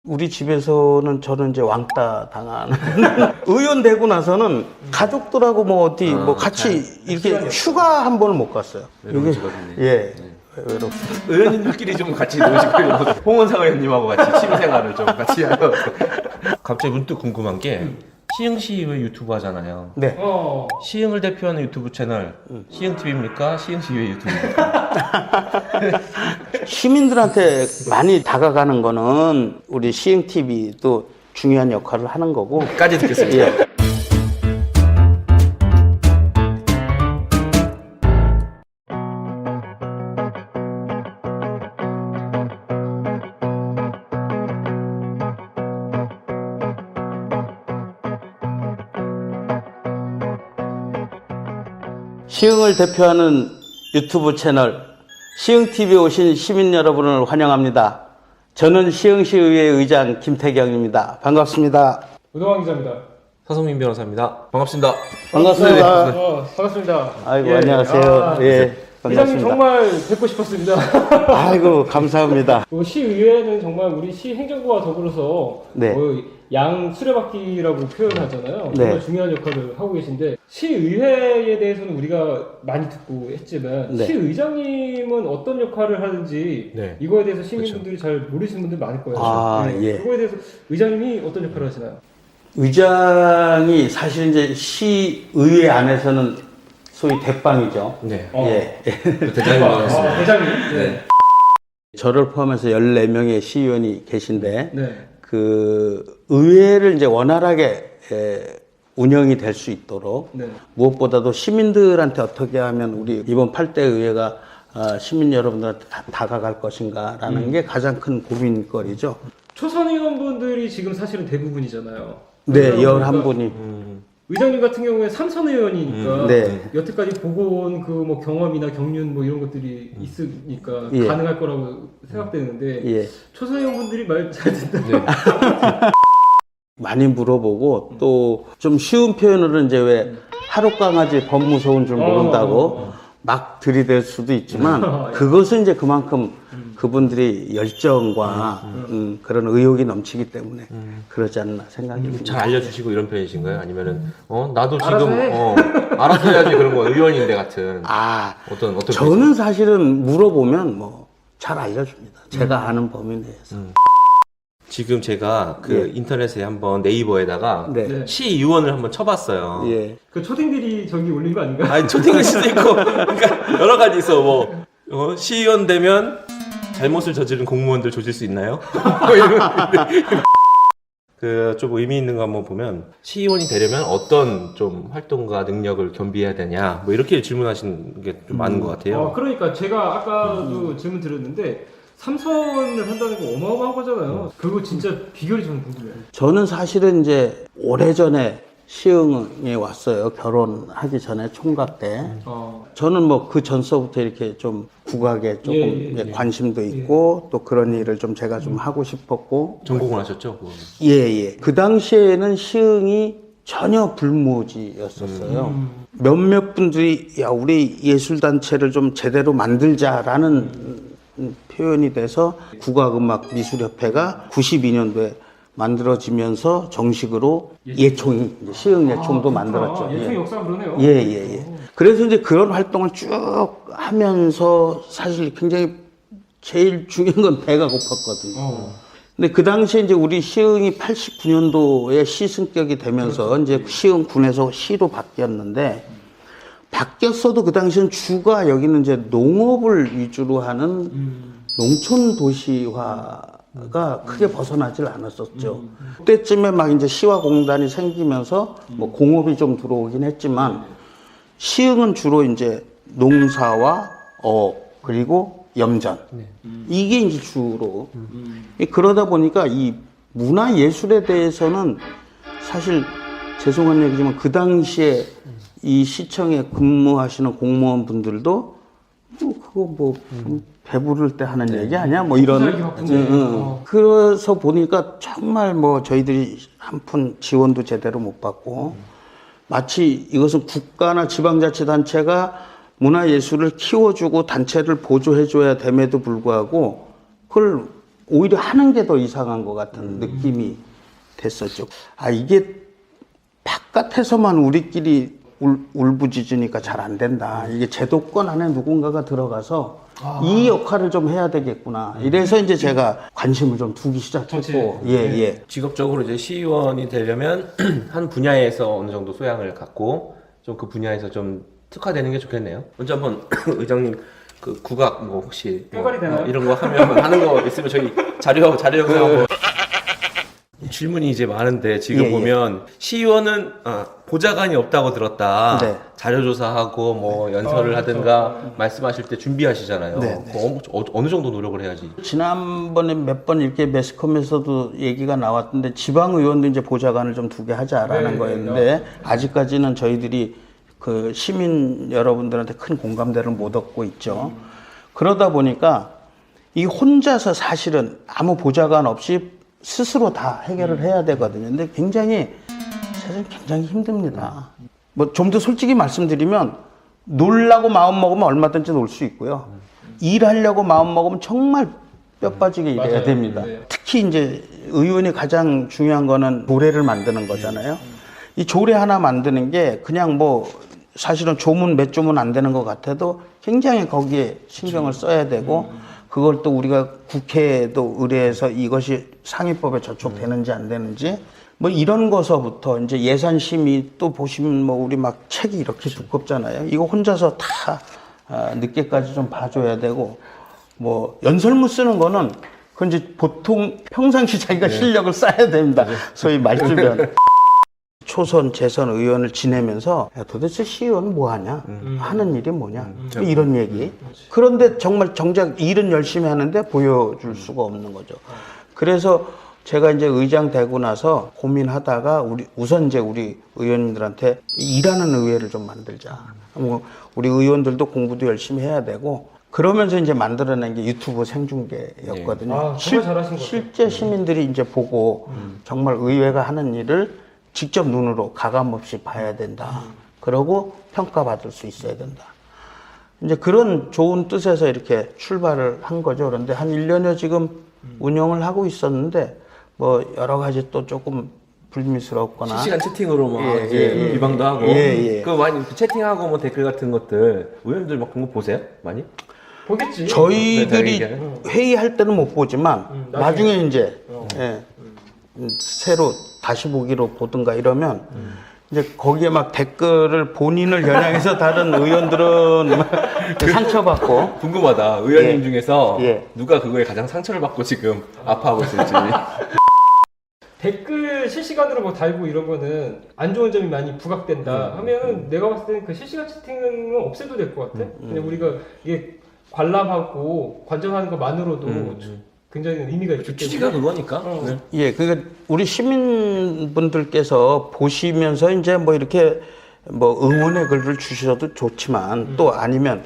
우리 집에서는 저는 이제 왕따 당한 의원 되고 나서는 가족들하고 뭐 어디 뭐 같이 이렇게 휴가 한 번을 못 갔어요. 외로운 직업이네. 예. 외롭습니다. 의원님들끼리 좀 같이 노시고 홍원상 의원님하고 같이 취미생활을 좀 같이 하고. 갑자기 문득 궁금한 게 시흥시의회 유튜브 하잖아요. 네. 시흥을 대표하는 유튜브 채널 시흥TV입니까? 시흥시의회 유튜브입니까? 시민들한테 많이 다가가는 거는 우리 시흥TV도 중요한 역할을 하는 거고. 까지 듣겠습니다. 예. 시흥을 대표하는 유튜브 채널 시흥TV에 오신 시민 여러분을 환영합니다. 저는 시흥시의회 의장 김태경입니다. 반갑습니다. 우동환 기자입니다. 서성민 변호사입니다. 반갑습니다. 반갑습니다. 반갑습니다. 아이고, 안녕하세요. 예, 회장님 반갑습니다. 정말 뵙고 싶었습니다. 아이고, 감사합니다. 시의회는 정말 우리 시 행정부와 더불어서 네. 양 수레바퀴라고 표현하잖아요. 네. 정말 중요한 역할을 하고 계신데 시의회에 대해서는 우리가 많이 듣고 했지만 네. 시의장님은 어떤 역할을 하는지 네. 이거에 대해서 시민분들이 잘 모르시는 분들 많을 거예요. 아, 예. 그거에 대해서 의장님이 어떤 역할을 하시나요? 의장이 사실 이제 시의회 안에서는 소위 대빵이죠. 네. 예. 대장님 반갑습니다. 대장님. 네. 저를 포함해서 14명의 시의원이 계신데, 네. 그 의회를 이제 원활하게 운영이 될 수 있도록 네. 무엇보다도 시민들한테 어떻게 하면 우리 이번 8대 의회가 시민 여러분들한테 다가갈 것인가라는 게 가장 큰 고민거리죠. 초선 의원분들이 지금 사실은 대부분이잖아요. 네, 그러니까 11분이. 의장님 같은 경우에 삼선 의원이니까 네. 여태까지 보고 온 그 뭐 경험이나 경륜 뭐 이런 것들이 있으니까 예. 가능할 거라고 생각되는데 예. 초선 의원분들이 말 잘 듣다. 네. 많이 물어보고 또 좀 쉬운 표현으로 이제 왜 하루 강아지 범 무서운 줄 모른다고 막 들이댈 수도 있지만 그것은 이제 그만큼 그분들이 열정과 그런 의욕이 넘치기 때문에 그러지 않나 생각이 듭니다. 잘 알려주시고 이런 편이신가요? 아니면은 나도 지금 알아서 해야지 그런 거 의원인데 같은 어떤 저는 사실은 물어보면 뭐 잘 알려줍니다. 제가 아는 범위 내에서. 지금 제가 그 인터넷에 한번 네이버에다가 네. 시의원을 한번 쳐봤어요. 예. 그 초딩들이 저기 올린 거 아닌가? 아니 초딩일 수도 있고 그러니까 여러 가지 있어. 뭐 시의원 되면 잘못을 저지른 공무원들 조질 수 있나요? 뭐 이런 그 좀 의미 있는 거 한번 보면 시의원이 되려면 어떤 좀 활동과 능력을 겸비해야 되냐 뭐 이렇게 질문하시는 게 좀 많은 것 같아요. 그러니까 제가 아까도 질문 드렸는데 삼선을 한다는 거 어마어마한 거잖아요. 그거 진짜 비결이 저는 궁금해요. 저는 사실은 이제 오래전에 시흥에 왔어요. 결혼하기 전에 총각 때. 저는 뭐 그 전서부터 이렇게 좀 국악에 조금 이제 관심도 있고 또 그런 일을 좀 제가 좀 하고 싶었고. 전공을 하셨죠? 그거는. 예. 그 당시에는 시흥이 전혀 불모지였었어요. 몇몇 분들이 야, 우리 예술단체를 좀 제대로 만들자라는 표현이 돼서 국악음악미술협회가 92년도에 만들어지면서 정식으로 예총이, 시흥 예총도 만들었죠. 예총 역사가 그러네요. 예. 그래서 이제 그런 활동을 쭉 하면서 사실 굉장히 제일 중요한 건 배가 고팠거든요. 근데 그 당시에 이제 우리 시흥이 89년도에 시승격이 되면서 이제 시흥군에서 시로 바뀌었는데 바뀌었어도 그 당시엔 주가 여기는 이제 농업을 위주로 하는 농촌 도시화가 크게 벗어나질 않았었죠. 그때쯤에 막 이제 시화공단이 생기면서 뭐 공업이 좀 들어오긴 했지만 시흥은 주로 이제 농사와 그리고 염전 이게 이제 주로 그러다 보니까 이 문화 예술에 대해서는 사실 죄송한 얘기지만 그 당시에 이 시청에 근무하시는 공무원 분들도 그거 배부를 때 하는 얘기 아니야? 뭐 이런. 그래서 보니까 정말 뭐 저희들이 한 푼 지원도 제대로 못 받고 마치 이것은 국가나 지방자치단체가 문화예술을 키워주고 단체를 보조해줘야 됨에도 불구하고 그걸 오히려 하는 게 더 이상한 것 같은 느낌이 됐었죠. 아, 이게 바깥에서만 우리끼리 울부짖으니까 잘 안 된다. 이게 제도권 안에 누군가가 들어가서 이 역할을 좀 해야 되겠구나. 이래서 이제 제가 관심을 좀 두기 시작했고, 예. 직업적으로 이제 시의원이 되려면 한 분야에서 어느 정도 소양을 갖고 좀 그 분야에서 좀 특화되는 게 좋겠네요. 먼저 한번 의장님 그 국악 뭐 혹시 뼈가리 되나요? 이런 거 하는 거 있으면 저희 자료 영상 한번 질문이 이제 많은데 지금 예, 보면 시의원은 보좌관이 없다고 들었다. 네. 자료조사하고 뭐 연설을 하든가 그렇죠. 말씀하실 때 준비하시잖아요. 네, 어느 정도 노력을 해야지. 지난번에 몇 번 이렇게 매스컴에서도 얘기가 나왔던데 지방의원도 이제 보좌관을 좀 두게 하자라는 네, 거였는데 아직까지는 저희들이 그 시민 여러분들한테 큰 공감대를 못 얻고 있죠. 그러다 보니까 이 혼자서 사실은 아무 보좌관 없이 스스로 다 해결을 해야 되거든요. 근데 사실 굉장히 힘듭니다. 뭐 좀 더 솔직히 말씀드리면 놀라고 마음 먹으면 얼마든지 놀 수 있고요. 일하려고 마음 먹으면 정말 뼈 빠지게 일해야 맞아요. 됩니다. 네. 특히 이제 의원이 가장 중요한 거는 조례를 만드는 거잖아요. 이 조례 하나 만드는 게 그냥 뭐 사실은 조문 몇 조문 안 되는 것 같아도 굉장히 거기에 신경을 써야 되고 그걸 또 우리가 국회에도 의뢰해서 이것이 상위법에 저촉되는지 안 되는지 뭐 이런 거서부터 이제 예산심의 또 보시면 뭐 우리 막 책이 이렇게 두껍잖아요. 이거 혼자서 다 늦게까지 좀 봐줘야 되고 뭐 연설문 쓰는 거는 그건 이제 보통 평상시 자기가 실력을 쌓아야 됩니다. 소위 말주변. 초선, 재선 의원을 지내면서 야, 도대체 시의원은 뭐 하냐? 하는 일이 뭐냐? 이런 얘기. 그런데 정말 정작 일은 열심히 하는데 보여줄 수가 없는 거죠. 그래서 제가 이제 의장 되고 나서 고민하다가 우선 이제 우리 의원님들한테 일하는 의회를 좀 만들자. 뭐 우리 의원들도 공부도 열심히 해야 되고 그러면서 이제 만들어낸 게 유튜브 생중계였거든요. 아, 정말 잘하신 것 같아요. 실제 시민들이 이제 보고 정말 의회가 하는 일을 직접 눈으로 가감 없이 봐야 된다. 그러고 평가받을 수 있어야 된다. 이제 그런 좋은 뜻에서 이렇게 출발을 한 거죠. 그런데 한 1년여 지금 운영을 하고 있었는데 뭐 여러 가지 또 조금 불미스럽거나 실시간 채팅으로 막 예, 이제 예, 비방도 하고 예. 그 많이 채팅하고 뭐 댓글 같은 것들 의원들 막 그런 거 보세요? 많이? 보겠지. 저희들이 네, 회의할 때는 못 보지만 나중에 이제 예, 새로 다시 보기로 보든가 이러면 이제 거기에 막 댓글을 본인을 겨냥해서 다른 의원들은 막 상처받고 궁금하다. 의원님 예. 중에서 예. 누가 그거에 가장 상처를 받고 지금 아파하고 있을지. 댓글 실시간으로 뭐 달고 이런 거는 안 좋은 점이 많이 부각된다 하면은 내가 봤을 때는 그 실시간 채팅은 없애도 될 것 같아. 그냥 우리가 이게 관람하고 관전하는 것만으로도 굉장히 의미가 있기 취지가 때문에 그거니까. 네. 예, 그러니까 우리 시민분들께서 보시면서 이제 뭐 이렇게 뭐 응원의 글을 주셔도 좋지만 또 아니면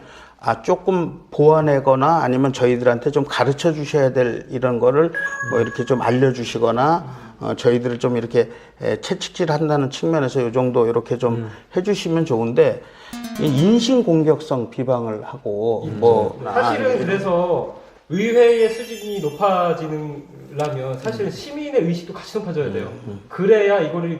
조금 보완하거나 아니면 저희들한테 좀 가르쳐 주셔야 될 이런 거를 뭐 이렇게 좀 알려주시거나 저희들을 좀 이렇게 채찍질 한다는 측면에서 이 정도 이렇게 좀 해주시면 좋은데 인신 공격성 비방을 하고 뭐 사실은 그래서 의회의 수준이 높아지려면 사실은 시민의 의식도 같이 높아져야 돼요. 그래야 이거를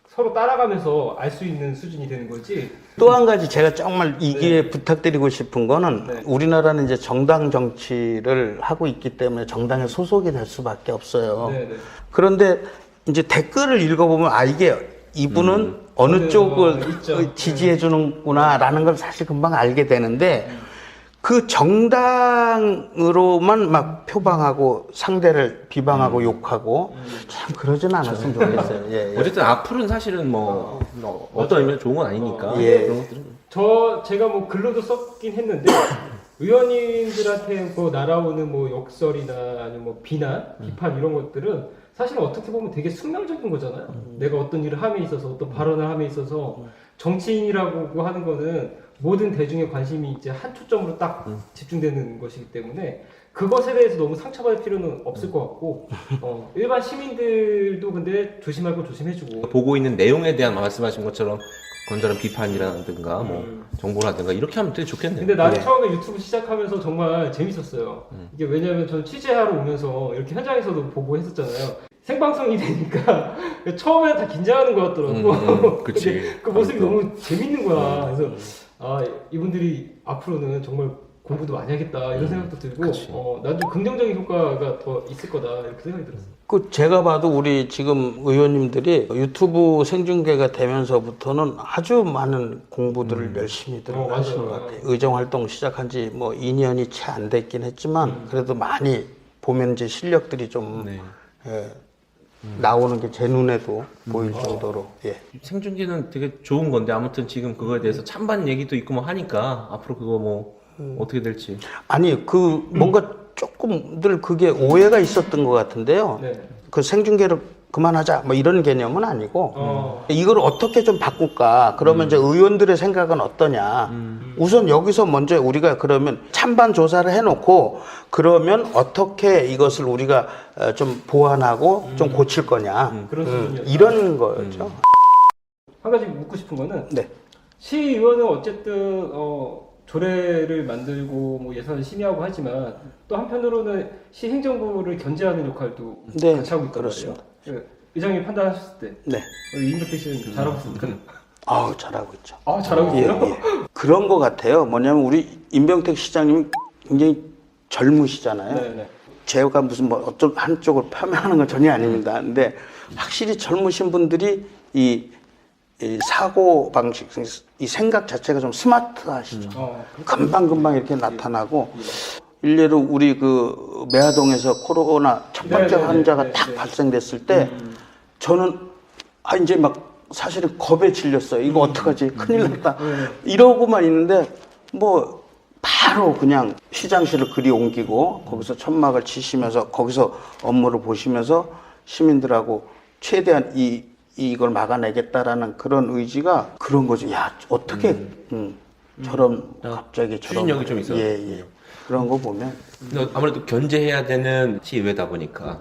서로 따라가면서 알 수 있는 수준이 되는 거지. 또 한 가지 제가 정말 이 기회에 부탁드리고 싶은 거는 우리나라는 이제 정당 정치를 하고 있기 때문에 정당에 소속이 될 수밖에 없어요. 네네. 그런데 이제 댓글을 읽어보면 이게 이분은 어느 쪽을 있죠. 지지해 주는구나라는 걸 사실 금방 알게 되는데 그 정당으로만 막 표방하고 상대를 비방하고 욕하고 참 그러지는 않았으면 좋겠어요. 예, 예. 어쨌든 악플은 사실은 뭐 어떤 의미로 좋은 건 아니니까. 예. 그런 것들은. 제가 뭐 글로도 썼긴 했는데 의원님들한테 뭐 날아오는 뭐 역설이나 아니면 뭐 비난, 비판 이런 것들은 사실은 어떻게 보면 되게 숙명적인 거잖아요. 내가 어떤 일을 함에 있어서 어떤 발언을 함에 있어서 정치인이라고 하는 거는 모든 대중의 관심이 이제 한 초점으로 딱 집중되는 것이기 때문에 그것에 대해서 너무 상처받을 필요는 없을 것 같고 일반 시민들도 근데 조심할 거 조심해주고 보고 있는 내용에 대한 말씀하신 것처럼 건전한 비판이라든가 뭐 정보라든가 이렇게 하면 되게 좋겠네요. 근데 나는 처음에 유튜브 시작하면서 정말 재밌었어요. 이게 왜냐면 저는 취재하러 오면서 이렇게 현장에서도 보고 했었잖아요. 생방송이 되니까 처음에는 다 긴장하는 것 같더라고. 그치. 근데 그 모습이 너무 재밌는 거야. 그래서 아 이분들이 앞으로는 정말 공부도 많이 하겠다 이런 생각도 들고 난 좀 긍정적인 효과가 더 있을 거다 이렇게 생각이 들었어요. 그 제가 봐도 우리 지금 의원님들이 유튜브 생중계가 되면서부터는 아주 많은 공부들을 열심히들 하시는 것 같아요. 의정 활동 시작한 지 뭐 2년이 채 안 됐긴 했지만 그래도 많이 보면 이제 실력들이 좀 나오는 게 제 눈에도 보일 정도로 생중계는 되게 좋은 건데 아무튼 지금 그거에 대해서 찬반 얘기도 있고 뭐 하니까 앞으로 그거 뭐 어떻게 될지. 아니 그 뭔가 조금 늘 그게 오해가 있었던 것 같은데요. 네. 그 생중계를 그만하자 뭐 이런 개념은 아니고 이걸 어떻게 좀 바꿀까 그러면 이제 의원들의 생각은 어떠냐 우선 여기서 먼저 우리가 그러면 찬반 조사를 해놓고 그러면 어떻게 이것을 우리가 좀 보완하고 좀 고칠 거냐 그런 수준이었죠. 이런 거죠. 한 가지 묻고 싶은 거는 네. 시의원은 어쨌든 조례를 만들고 뭐 예산을 심의하고 하지만 또 한편으로는 시 행정부를 견제하는 역할도 네, 같이 하고 있단 말이에요. 그렇습니다. 의장님이 판단하셨을 때 네. 우리 임백태 씨는 잘하고 있습니까? 아우 잘하고 있죠. 아 잘하고 예, 있어요? 예. 그런 것 같아요. 뭐냐면 우리 임병택 시장님이 굉장히 젊으시잖아요. 네네. 제가 무슨 뭐 어떤 한쪽을 폄하하는 건 전혀 아닙니다. 근데 확실히 젊으신 분들이 이 사고 방식, 이 생각 자체가 좀 스마트하시죠. 금방금방 이렇게 나타나고 일례로 우리 그 매화동에서 코로나 첫 번째 환자가 딱 발생됐을 때 저는 이제 막 사실은 겁에 질렸어요. 이거 어떡하지? 큰일 났다. 이러고만 있는데 뭐 바로 그냥 시장실을 그리 옮기고 거기서 천막을 치시면서 거기서 업무를 보시면서 시민들하고 최대한 이걸 막아내겠다라는 그런 의지가 그런 거죠. 야, 어떻게 저런 갑자기 저런 추진력이 좀 있어요. 예. 그런 거 보면 근데 아무래도 견제해야 되는 시의회다 보니까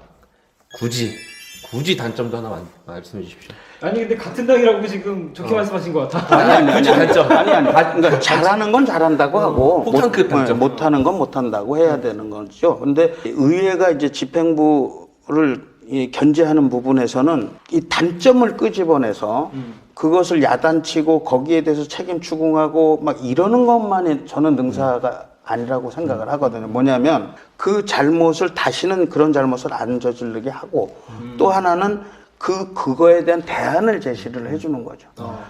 굳이 단점도 하나 말씀해 주십시오. 아니 근데 같은 당이라고 지금 좋게 말씀하신 것 같아. 아니 단점. 아니 그러니까 잘하는 건 잘한다고 하고 폭탄급 단점. 못하는 건 못한다고 해야 되는 거죠. 근데 의회가 이제 집행부를 이 견제하는 부분에서는 이 단점을 끄집어내서 그것을 야단치고 거기에 대해서 책임 추궁하고 막 이러는 것만이 저는 능사가 아니라고 생각을 하거든요. 뭐냐면 그 잘못을 다시는 그런 잘못을 안 저지르게 하고 또 하나는 그거에 대한 대안을 제시를 해주는 거죠.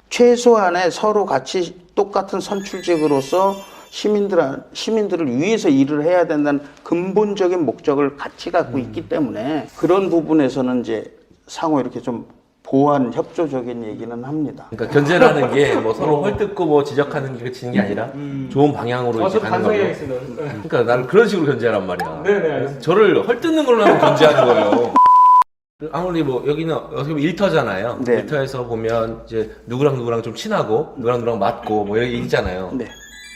최소한의 서로 같이 똑같은 선출직으로서 시민들을 위해서 일을 해야 된다는 근본적인 목적을 같이 갖고 있기 때문에 그런 부분에서는 이제 상호 이렇게 좀 보완 협조적인 얘기는 합니다. 그러니까 견제라는 게 뭐 서로 헐뜯고 뭐 지적하는 게 그치는 게 아니라 좋은 방향으로 이제 저 가는 거고. 반성해야겠습니다. 그러니까 나는 그런 식으로 견제하란 말이야. 네네 알겠습니다. 저를 헐뜯는 걸로 하면 견제하는 거예요. 아무리 뭐 여기는 어떻게 보면 일터잖아요. 네. 일터에서 보면 이제 누구랑 좀 친하고 누구랑 맞고 뭐 이런 게 있잖아요. 네.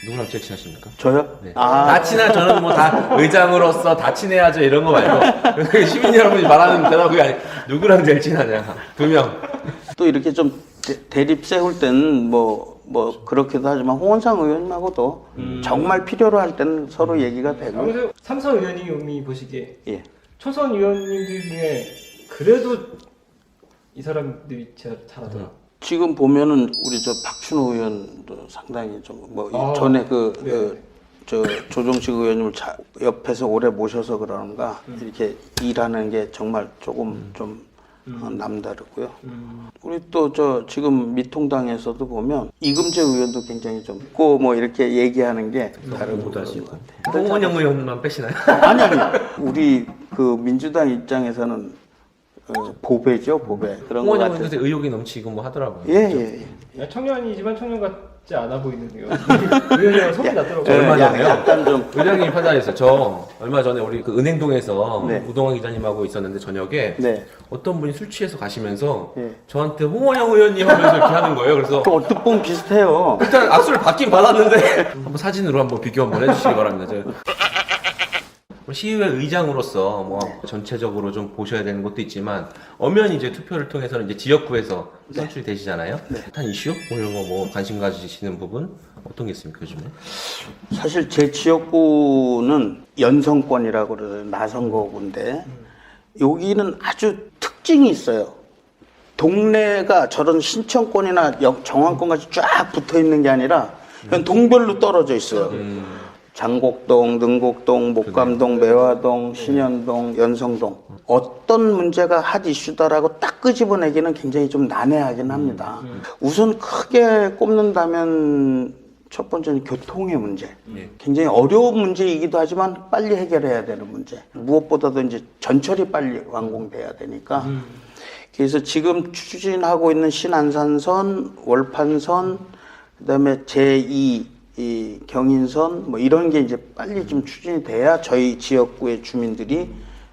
누구랑 제일 친하십니까? 저요? 네. 다 친한 저는 뭐 다 의장으로서 다 친해야죠 이런 거 말고 시민 여러분이 말하는 대답 그게 아니 누구랑 제일 친하냐 2명. 또 이렇게 좀 대립 세울 때는 뭐 그렇기도 하지만 홍원상 의원님하고도 정말 필요로 할 때는 서로 얘기가 되고. 아무래도 삼선 의원님이 보시기에 예. 초선 의원님들 중에 그래도 이 사람들이 제일 잘하더라. 지금 보면은 우리 저 박춘호 의원도 상당히 좀 뭐 전에 저 조정식 의원님을 옆에서 오래 모셔서 그러는가 이렇게 일하는 게 정말 조금 좀 남다르고요. 우리 또 저 지금 미통당에서도 보면 이금재 의원도 굉장히 좀 있고 뭐 이렇게 얘기하는 게 다르고 그런 것 같아요. 홍원영 의원만 빼시나요? 아니 우리 그 민주당 입장에서는 보배죠, 보배. 그런 거 홍원영 같아요. 의원한테 의욕이 넘치고 뭐 하더라고요. 예. 청년이지만 청년 같지 않아 보이는 의원. 의원이랑 속이 났더라고요. 얼마 전에요? 약간 좀 의장님이 판단했어요. 저 얼마 전에 우리 그 은행동에서 네. 우동환 기자님하고 있었는데 저녁에 네. 어떤 분이 술 취해서 가시면서 네. 저한테 홍원영 의원님 하면서 이렇게 하는 거예요. 그래서 또 어떻게 보면 비슷해요. 일단 악수를 받긴 받았는데 한번 사진으로 한번 비교 한번 해주시기 바랍니다. 시의회 의장으로서 뭐 전체적으로 좀 보셔야 되는 것도 있지만 엄연히 이제 투표를 통해서는 이제 지역구에서 선출이 되시잖아요. 핫한 이슈 뭐 이런 거 뭐 관심 가지시는 부분 어떤 게 있습니까 요즘에? 사실 제 지역구는 연성권이라고 그래서 나선거구인데 여기는 아주 특징이 있어요. 동네가 저런 신청권이나 정왕권까지 쫙 붙어 있는 게 아니라 그냥 동별로 떨어져 있어요. 장곡동, 능곡동, 목감동, 매화동, 신현동, 연성동. 어떤 문제가 핫 이슈다라고 딱 끄집어내기는 굉장히 좀 난해하긴 합니다. 우선 크게 꼽는다면 첫 번째는 교통의 문제. 굉장히 어려운 문제이기도 하지만 빨리 해결해야 되는 문제. 무엇보다도 이제 전철이 빨리 완공돼야 되니까. 그래서 지금 추진하고 있는 신안산선, 월판선, 그다음에 제2 이 경인선 뭐 이런 게 이제 빨리 좀 추진이 돼야 저희 지역구의 주민들이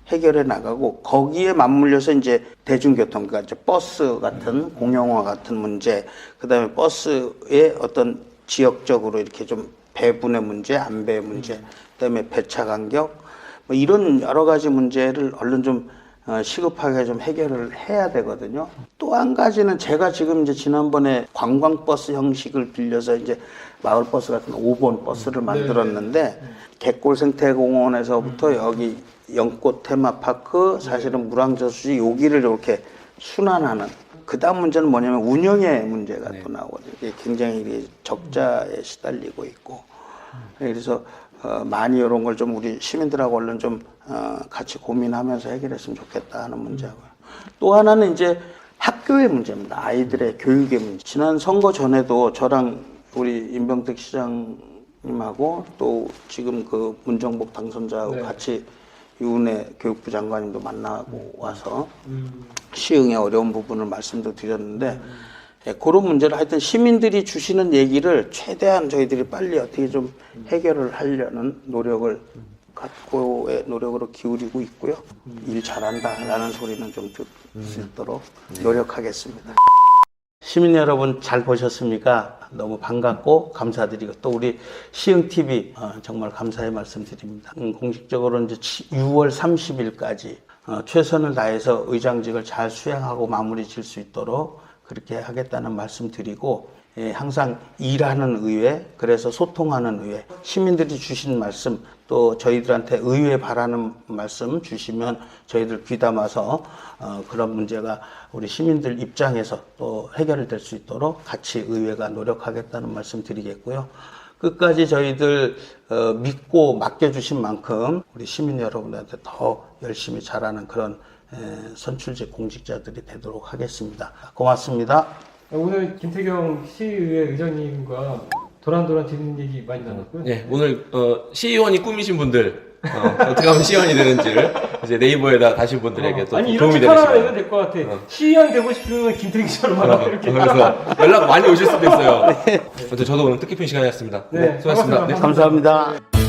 해결해 나가고 거기에 맞물려서 이제 대중교통 그러니까 이제 버스 같은 공영화 같은 문제 그다음에 버스의 어떤 지역적으로 이렇게 좀 배분의 문제, 안배의 문제, 그다음에 배차 간격 뭐 이런 여러 가지 문제를 얼른 좀 시급하게 좀 해결을 해야 되거든요. 또 한 가지는 제가 지금 이제 지난번에 관광버스 형식을 빌려서 이제 마을버스 같은 5번 버스를 만들었는데 갯골 생태공원에서부터 여기 연꽃 테마파크 사실은 물왕저수지 여기를 이렇게 순환하는 그 다음 문제는 뭐냐면 운영의 문제가 또 나오거든요. 이게 굉장히 적자에 시달리고 있고 그래서 많이 이런 걸 좀 우리 시민들하고 얼른 좀 같이 고민하면서 해결했으면 좋겠다 하는 문제고요. 또 하나는 이제 학교의 문제입니다. 아이들의 교육의 문제. 지난 선거 전에도 저랑 우리 임병택 시장님하고 또 지금 그 문정복 당선자하고 같이 유은혜 교육부 장관님도 만나고 와서 시흥의 어려운 부분을 말씀도 드렸는데 그런 문제를 하여튼 시민들이 주시는 얘기를 최대한 저희들이 빨리 어떻게 좀 해결을 하려는 노력을 갖고의 노력으로 기울이고 있고요. 일 잘한다라는 소리는 좀 들 수 있도록 노력하겠습니다. 시민 여러분 잘 보셨습니까? 너무 반갑고 감사드리고 또 우리 시흥TV 정말 감사의 말씀드립니다. 공식적으로 이제 6월 30일까지 최선을 다해서 의장직을 잘 수행하고 마무리 질 수 있도록 그렇게 하겠다는 말씀 드리고 항상 일하는 의회, 그래서 소통하는 의회, 시민들이 주신 말씀 또 저희들한테 의회 바라는 말씀 주시면 저희들 귀담아서 그런 문제가 우리 시민들 입장에서 또 해결될 수 있도록 같이 의회가 노력하겠다는 말씀 드리겠고요. 끝까지 저희들 믿고 맡겨주신 만큼 우리 시민 여러분한테 더 열심히 잘하는 그런 선출직 공직자들이 되도록 하겠습니다. 고맙습니다. 오늘 김태경 시의회 의장님과 도란도란 재밌는 얘기 많이 나눴고요. 네, 오늘 시의원이 꿈이신 분들 어떻게 하면 시의원이 되는지를 이제 네이버에다 다신 분들에게 또 아니 도움이 이런 책 하나 되시면 내면 될 것 같아. 시의원 되고 싶으면 김태경처럼 하라 이렇게. 그래서 연락 많이 오실 수도 있어요. 아무튼 저도 오늘 뜻깊은 시간이었습니다. 네, 수고하셨습니다. 고맙습니다. 감사합니다.